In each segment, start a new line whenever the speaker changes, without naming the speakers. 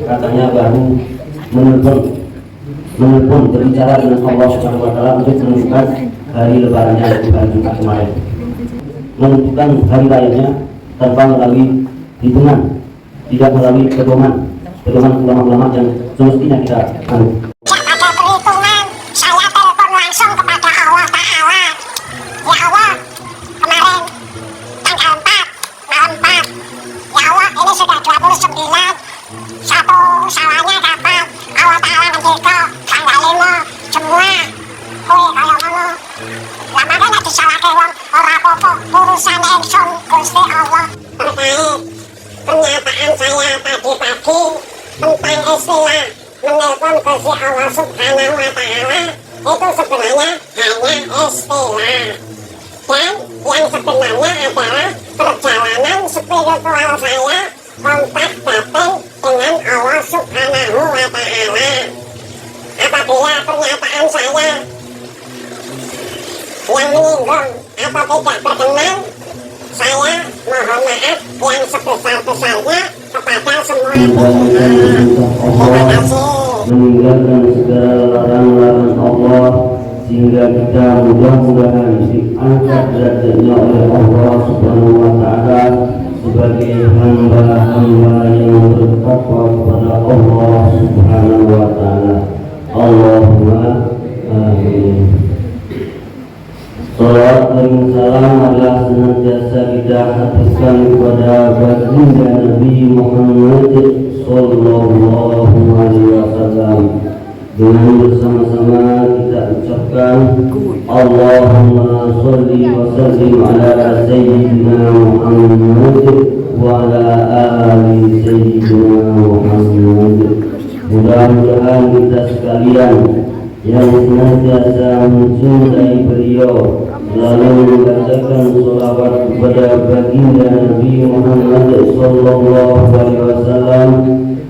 katanya baru menelpon berbicara dengan Allah Subhanahu wa taala untuk menentukan hari lebarannya, yaitu hari Jumat kemarin, menentukan hari rayanya tanpa melalui hitungan, tidak melalui pedoman ulama-ulama yang semestinya kita anut.
Urusan Engson Gusti Allah. Terkait pernyataan saya tadi pagi tentang istilah menelpon Gusti Allah Subhanahu wa taala, itu sebenarnya hanya istilah, dan yang sebenarnya adalah perjalanan spiritual saya kontak batin dengan Allah Subhanahu wa taala. Apabila pernyataan saya yang menyinggung atau tidak berkenan, saya mohon maaf yang sebesar-besarnya kepada semua pihak. Terima kasih.
Meninggalkan segala larang-larang Allah, sehingga kita mudah-mudahan diangkat derajatnya oleh Allah Subhanahu wa taala sebagai hamba-hamba yang bertakwa kepada Allah Subhanahu wa taala. Allahumma amin. Salawat dan salam adalah senantiasa kita haturkan kepada baginda Nabi Muhammad Sallallahu Alaihi Wasallam. Dengan bersama-sama kita ucapkan Allahumma sholli wa sallim ala Sayyidina Muhammad wa ala ali Sayyidina Muhammad. Mudah-mudahan kita sekalian yang senantiasa mencintai beliau lalu membacakan sholawat kepada baginda Nabi Muhammad Sallallahu Alaihi Wasallam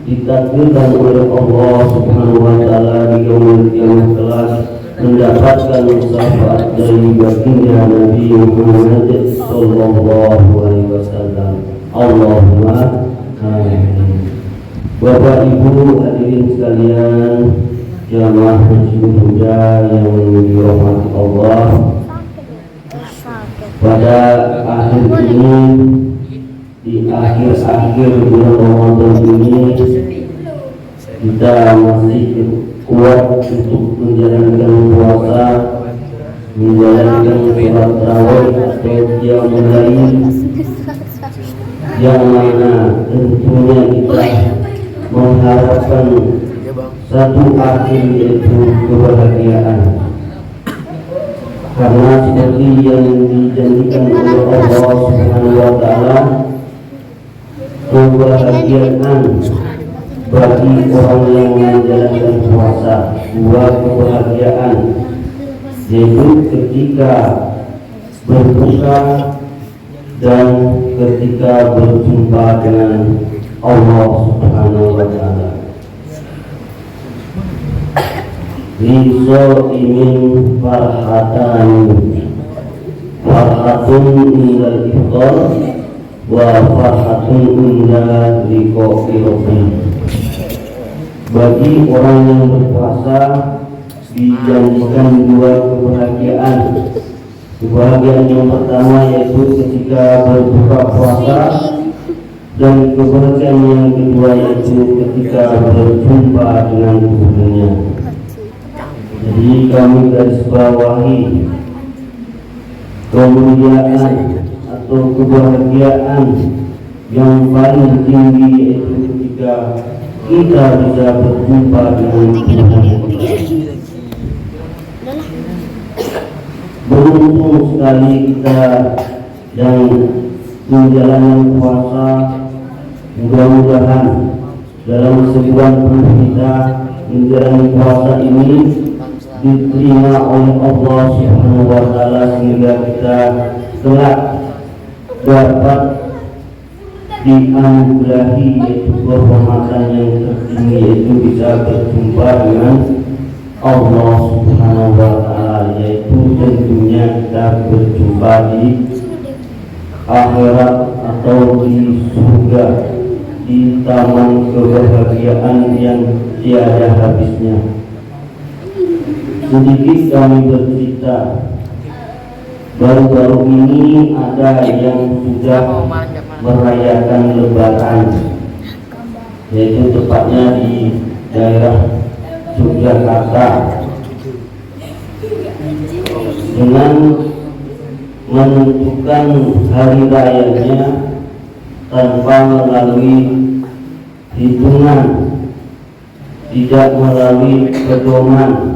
ditakdirkan oleh Allah Subhanahu wa taala di yaumul qiyamah kelak mendapatkan syafaat dari baginda Nabi Muhammad Sallallahu Alaihi Wasallam. Allahumma amin. Bapak Ibu hadirin sekalian, jamaah Masjid Muda yang dirahmati Allah, pada akhir ini, di akhir bulan Ramadan ini, kita masih kuat untuk menjalankan puasa, menjalankan sholat tarawih atau qiyamul lail, yang mana tentunya kita mengharapkan satu akhir, yaitu kebahagiaan. Karena seperti yang dijanjikan oleh Allah Subhanahu wa taala, kebahagiaan bagi orang yang menjalankan puasa, dua kebahagiaan, yaitu ketika berbuka dan ketika berjumpa dengan Allah Subhanahu wa taala. Liso'imin farhatun indal iftar wa farhatun inda liqa'i rabbih. Bagi orang yang berpuasa dijanjikan dua kebahagiaan. Kebahagiaan yang pertama yaitu ketika berbuka puasa, dan kebahagiaan yang kedua yaitu ketika berjumpa dengan Tuhannya. Jadi kami garis bawahi kemuliaan atau kebahagiaan yang paling tinggi yaitu ketika kita bisa berjumpa dengan Tuhan. Beruntung sekali kita yang menjalani puasa. Mudah-mudahan dalam sebulan penuh kita menjalani puasa ini diterima oleh Allah Subhanahu wa taala, sehingga kita kelak dapat dianugerahi yaitu kehormatan yang tertinggi, yaitu bisa berjumpa dengan Allah Subhanahu wa taala, yaitu tentunya kita berjumpa di akhirat atau di surga. di taman kebahagiaan yang tiada habisnya. Sedikit kami bercerita, baru-baru ini ada yang sudah merayakan Lebaran, yaitu tepatnya di daerah Yogyakarta, dengan menentukan hari rayanya tanpa melalui hitungan, tidak melalui pedoman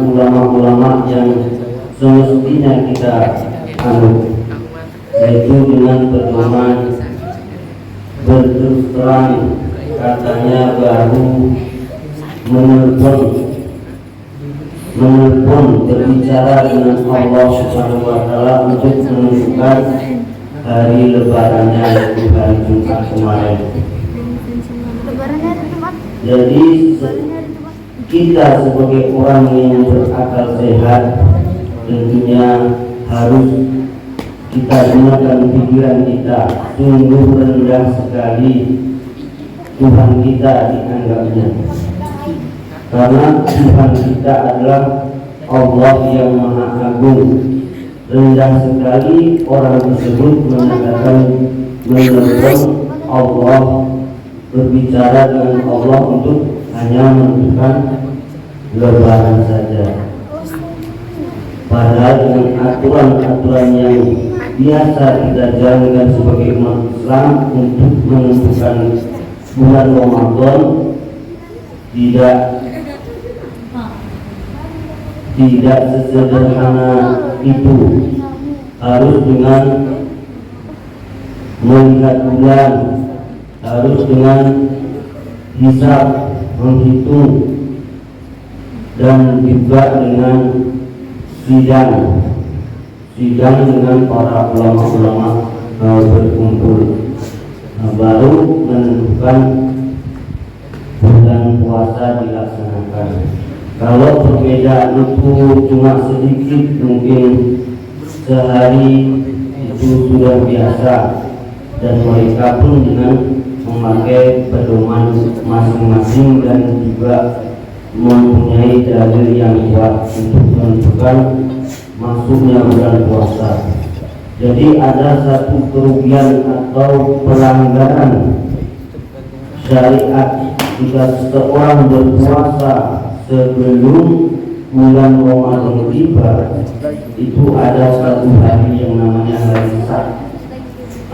ulama-ulama yang semestinya kita anut, yaitu dengan pedoman berterus terang, katanya baru menelpon berbicara dengan Allah Subhanahu wa Ta'ala untuk menentukan hari lebarannya, yaitu hari Jumat kemarin. Jadi kita sebagai orang yang berakal sehat tentunya harus kita gunakan pikiran kita. Sungguh rendah sekali Tuhan kita dianggapnya, karena Tuhan kita adalah Allah yang Maha Agung. Rendah sekali orang tersebut menyatakan menelpon Allah, berbicara dengan Allah untuk hanya menentukan lebaran saja. Padahal dengan aturan-aturan yang biasa kita jalankan sebagai umat Islam untuk menentukan bulan Ramadan tidak sesederhana itu. Harus dengan melihat bulan, harus dengan hisab, menghitung, dan juga dengan sidang dengan para ulama-ulama berkumpul, baru menentukan bulan puasa dilaksanakan. Kalau perbedaan itu cuma sedikit, mungkin sehari itu sudah biasa, dan mereka pun dengan memakai pedoman masing-masing dan juga mempunyai dalil yang kuat untuk menentukan masuknya bulan puasa. Jadi ada satu kerugian atau pelanggaran syariat jika seseorang berpuasa sebelum bulan Ramadan tiba. Itu ada satu hari yang namanya hari Syak,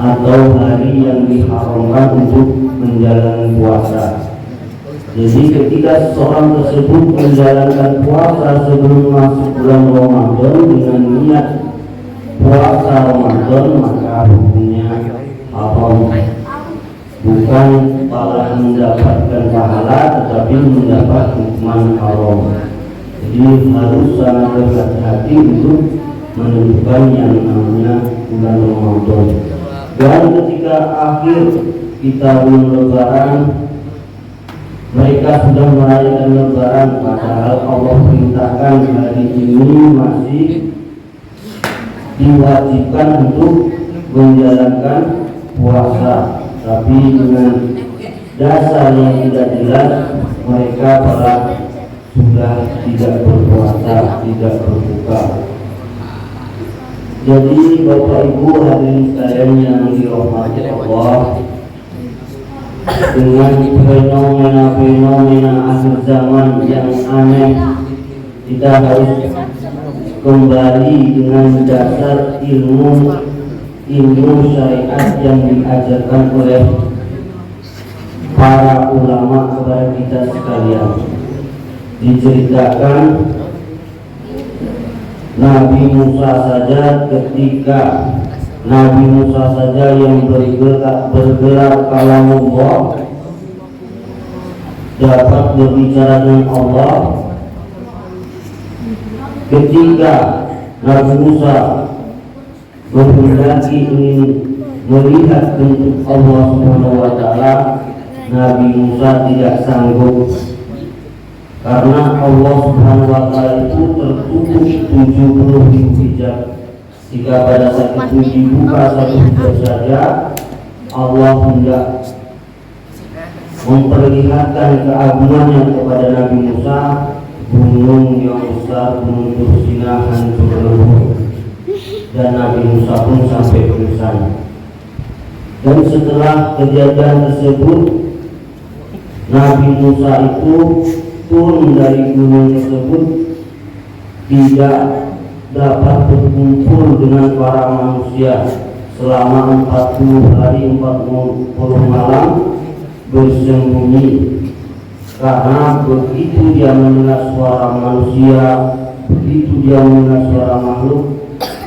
atau hari yang diharamkan untuk menjalankan puasa. Jadi ketika seorang tersebut menjalankan puasa sebelum masuk bulan Ramadan dengan niat puasa Ramadan, maka hukumnya haram. Bukan malah mendapatkan pahala, tetapi mendapat hukuman haram. Jadi harus sangat berhati-hati untuk menentukan yang namanya bulan Ramadan. Dan ketika akhir kita Lebaran, mereka sudah merayakan Lebaran, padahal Allah perintahkan hari ini masih diwajibkan untuk menjalankan puasa, tapi dengan dasar yang tidak jelas mereka malah sudah tidak berpuasa, tidak berbuka. Jadi Bapak Ibu hadirin sekalian yang dirahmati Allah, dengan fenomena-fenomena akhir zaman yang aneh, kita harus kembali dengan dasar ilmu syariat yang diajarkan oleh para ulama kepada kita sekalian. Diceritakan Nabi Musa saja, ketika Nabi Musa saja yang bergelar kalamullah, dapat berbicara dengan Allah. Ketika Nabi Musa berhendaki ingin melihat bentuk Allah Subhanahu wa Ta'ala, Nabi Musa tidak sanggup, karena Allah Subhanahu wa Ta'ala itu tertutup 70 hijab. Jika pada saat itu dibuka satu hijab saja, Allah hendak memperlihatkan keagungannya kepada Nabi Musa, gunung yang besar, gunung Tursina hancur lebur, dan Nabi Musa pun sampai pingsan. Dan setelah kejadian tersebut, Nabi Musa itu turun dari gunung tersebut, tidak dapat berkumpul dengan para manusia selama 40 hari 40 malam bersembunyi, karena begitu dia mendengar suara manusia, begitu dia mendengar suara makhluk,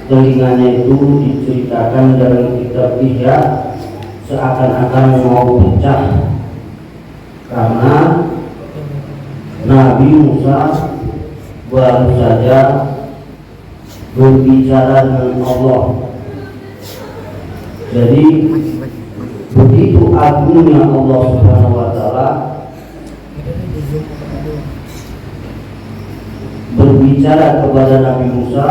telinganya itu diceritakan dalam kitab Ihya seakan-akan mau pecah, karena Nabi Musa baru saja berbicara dengan Allah. Jadi begitu agungnya Allah Subhanahu wa taala berbicara kepada Nabi Musa,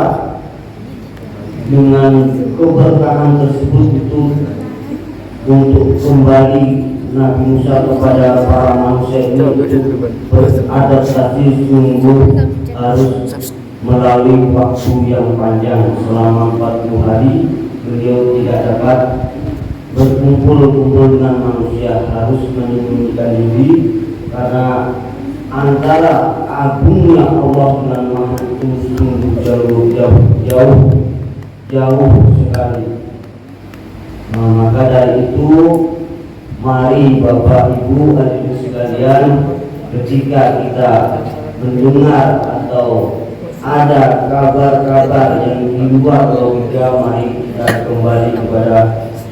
dengan keberkahan tersebut itu untuk kembali Nabi Musa kepada para manusia ini beradaptasi sungguh harus melalui waktu yang panjang. Selama 40 hari beliau tidak dapat berkumpul-kumpul dengan manusia, harus menyembunyikan diri, karena antara agungnya Allah dengan makhluk itu sungguh jauh sekali. Maka dari itu, mari Bapak Ibu hadirin sekalian, ketika kita mendengar atau ada kabar-kabar yang di luar logika, mari kita kembali kepada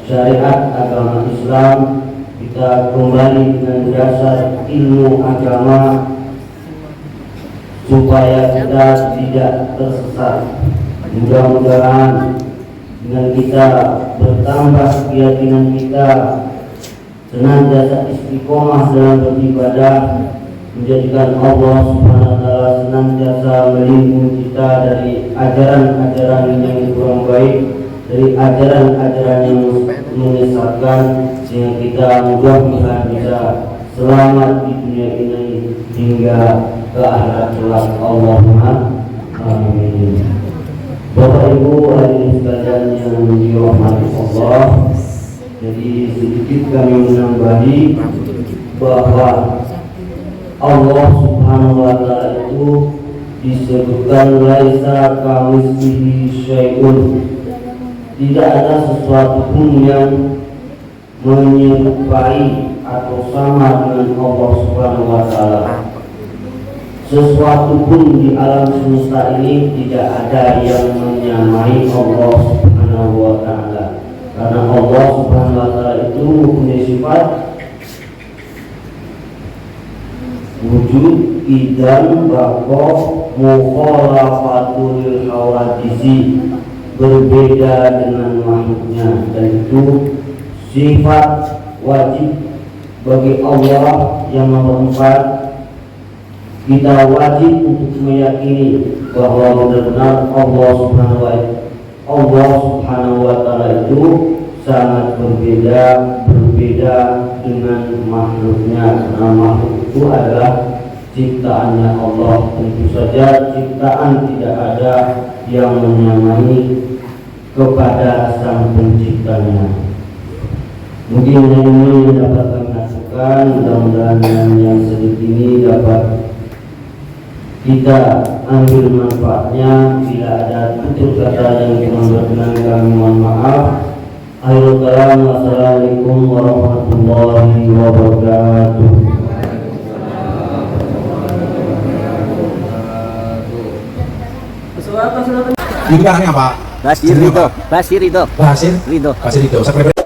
syariat agama Islam, kita kembali dengan dasar ilmu agama supaya kita tidak tersesat. Mudah-mudahan dengan kita bertambah keyakinan kita, senantiasa istiqomah dalam beribadah, menjadikan Allah Subhanahu wa taala senantiasa melindungi kita dari ajaran-ajaran yang kurang baik, dari ajaran-ajaran yang menyesatkan, sehingga kita mudah-mudahan bisa selamat di dunia ini hingga ke akhirat kelak. Allahumma amin. Bapak Ibu hadirin sekalian yang dirahmati Allah, jadi sedikit kami menambahi bahwa Allah Subhanahu wa taala itu disebutkan laisa kamitslihi syai'un, tidak ada sesuatu pun yang menyerupai atau sama dengan Allah Subhanahu wa taala. Sesuatu pun di alam semesta ini tidak ada yang menyamai Allah Subhanahu wa taala, karena Allah Subhanahu wa taala itu mempunyai sifat wujud, idam, baqo, mukhalafatul hawadisi, berbeda dengan makhluknya, dan itu sifat wajib bagi Allah yang nomor 4. Kita wajib untuk meyakini bahwa benar-benar Allah Subhanahu wa taala itu sangat berbeda dengan makhluknya, karena makhluk itu adalah ciptaannya Allah. Tentu saja ciptaan tidak ada yang menyamai kepada Sang Penciptanya. Mungkin ini yang dapat kami hasilkan, mudah-mudahan yang sedikit ini dapat kita ambil manfaatnya. Bila ada tutur kata yang kurang berkenan, kami mohon maaf. Akhirul kalam, wassalamualaikum warahmatullahi wabarakatuh.
Ini kan apa?
Basir Ridho.
Basir Ridho. Sekretariat